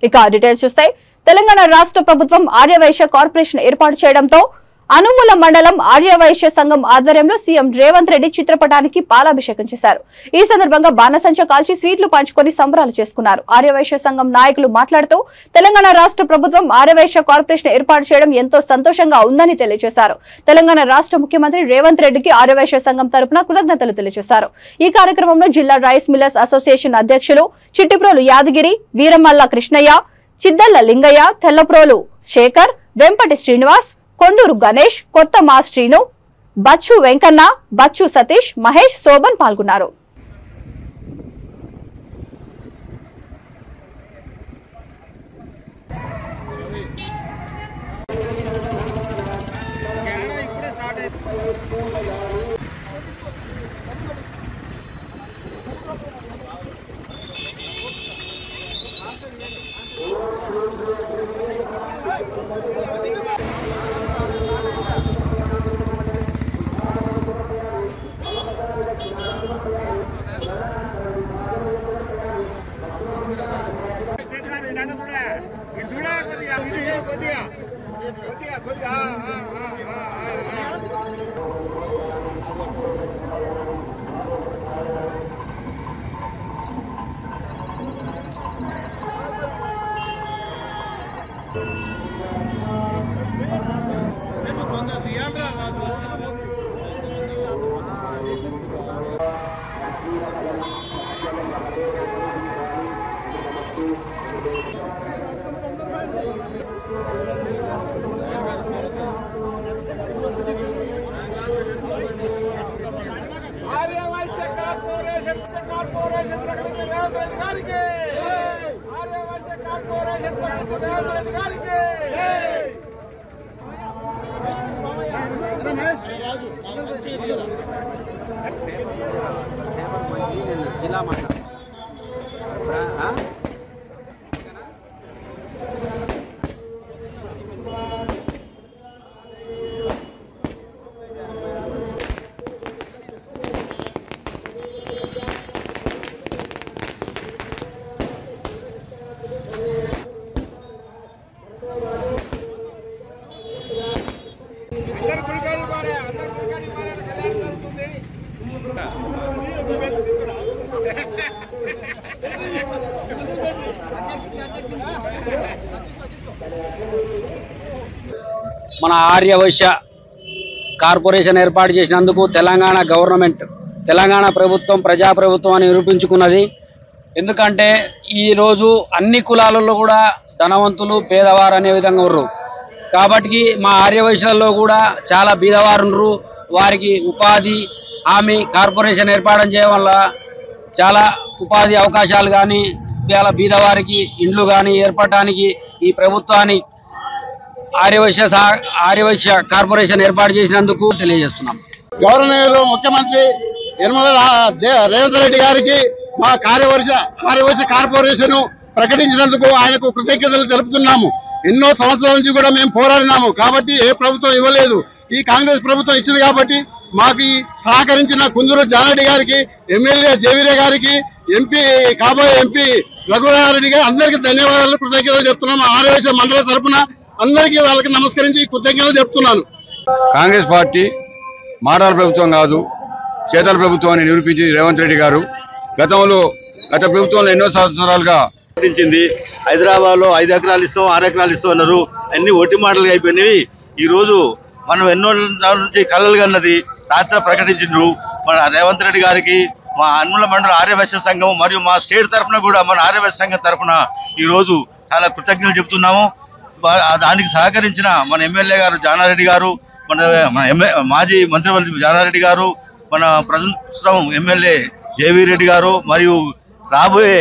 ఇక డీటెయిల్స్ చూస్తే తెలంగాణ రాష్ట్ర ప్రభుత్వం ఆర్యవైశ్య కార్పొరేషన్ ఏర్పాటు చేయడంతో అనుముల మండలం ఆర్యవైశ్య సంఘం ఆధ్వర్యంలో సీఎం రేవంత్ రెడ్డి చిత్రపటానికి పాలాభిషేకం చేశారు. ఈ సందర్భంగా బాణసంచ కాల్చి స్వీట్లు పంచుకొని సంబరాలు చేసుకున్నారు. ఆర్యవైశ్య సంఘం నాయకులు మాట్లాడుతూ తెలంగాణ రాష్ట్ర ప్రభుత్వం ఆర్యవైశ్య కార్పొరేషన్ ఏర్పాటు చేయడం ఎంతో సంతోషంగా ఉందని తెలియజేశారు. తెలంగాణ రాష్ట్ర ముఖ్యమంత్రి రేవంత్ రెడ్డికి ఆర్యవైశ్య సంఘం తరపున కృతజ్ఞతలు తెలియజేశారు. ఈ కార్యక్రమంలో జిల్లా రైస్ మిల్లర్స్ అసోసియేషన్ అధ్యక్షులు చిట్టిప్రోలు యాదగిరి, వీరమల్ల కృష్ణయ్య, చిద్దల్ల లింగయ్య, తెల్లప్రోలు శేఖర్, వెంపటి శ్రీనివాస్, కొండూరు గణేష్, కొత్త మా శ్రీను, బచ్చు వెంకన్న, బచ్చు సతీష్, మహేష్, శోభన్ పాల్గొన్నారు. మన ఆర్యవైశ్య కార్పొరేషన్ ఏర్పాటు చేసినందుకు తెలంగాణ ప్రభుత్వం ప్రజాప్రభుత్వం అని నిరూపించుకున్నది. ఎందుకంటే ఈరోజు అన్ని కులాలలో కూడా ధనవంతులు పేదవారు అనే విధంగా ఉన్నారు. కాబట్టి మా ఆర్యవైశ్యులలో కూడా చాలా బీదవారు ఉన్నారు. వారికి ఉపాధి హామీ కార్పొరేషన్ ఏర్పాటు చేయడం వల్ల చాలా ఉపాధి అవకాశాలు కానీ చాలా బీదవారికి ఇండ్లు కానీ ఏర్పడటానికి ఈ ప్రభుత్వాన్ని ఆర్యవైశ్య కార్పొరేషన్ ఏర్పాటు చేసినందుకు తెలియజేస్తున్నాం. గవర్నర్ ముఖ్యమంత్రి యనమల రేవంత్ రెడ్డి గారికి మా ఆర్యవైశ్య కార్పొరేషన్ ప్రకటించినందుకు ఆయనకు కృతజ్ఞతలు తెలుపుతున్నాము. ఎన్నో సంవత్సరాల నుంచి కూడా మేము పోరాడినాము. కాబట్టి ఏ ప్రభుత్వం ఇవ్వలేదు, ఈ కాంగ్రెస్ ప్రభుత్వం ఇచ్చింది. కాబట్టి మాకు సహకరించిన కుందూరు జానారెడ్డి గారికి, ఎమ్మెల్యే జేవీరే గారికి, కాబోయే ఎంపీ రఘురారెడ్డి గారి అందరికీ ధన్యవాదాలు, కృతజ్ఞతలు చెప్తున్నాము. ఆర్యవైశ్య మండల తరఫున అందరికీ వాళ్ళకి నమస్కరించి కృతజ్ఞతలు చెప్తున్నాను. కాంగ్రెస్ పార్టీ మాటల ప్రభుత్వం కాదు, చేతల ప్రభుత్వం అని నిరూపించి రేవంత్ రెడ్డి గారు గత ప్రభుత్వంలో ఎన్నో సంవత్సరాలుగా ప్రకటించింది. హైదరాబాద్ లో 5 ఎకరాలు ఇస్తాం 6 ఎకరాలు ఇస్తాం అన్నారు. అన్ని ఒట్టి మాటలు అయిపోయినవి. ఈ రోజు మనం ఎన్నో నుంచి కలలు కన్నది రాత్రి ప్రకటించిండ్రు. మన రేవంత్ రెడ్డి గారికి మా అనుముల మండల ఆర్యవైశ్య సంఘం మరియు మా స్టేట్ తరఫున కూడా మన ఆర్యవైశ్య సంఘం తరఫున ఈ రోజు చాలా కృతజ్ఞతలు చెప్తున్నాము. దానికి సహకరించిన మన ఎమ్మెల్యే గారు జానారెడ్డి గారు, మన మాజీ మంత్రివర్గ జానారెడ్డి గారు, మన ప్రస్తుతం ఎమ్మెల్యే జేవీ రెడ్డి గారు మరియు రాబోయే